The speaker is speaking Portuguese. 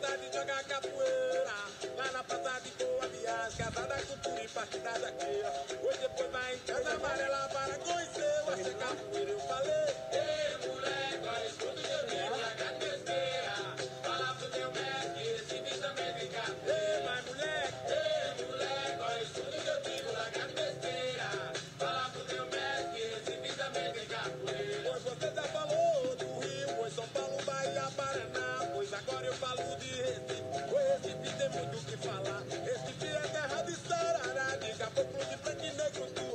gostar de jogar capoeira. Lá na praça de Boa Viagem, Casa da Cultura e Partida daqui. Hoje depois vai em Casa Amarela para conhecer. Vai ser capoeira, eu falei. Ei, moleque, olha, escuta o que eu digo, larga de besteira. Fala pro teu mestre, esse bicho também vem cá. Ei, mas moleque, olha, escuta o que eu digo, larga de besteira. Fala pro teu mestre, esse bicho também vem cá. Pois você já falou do Rio, pois São Paulo, Bahia, Paraná. Pois agora eu falo de Recife. O Recife tem muito o que falar. Recife é terra de sarará, de caboclo, de branco e negro, tudo.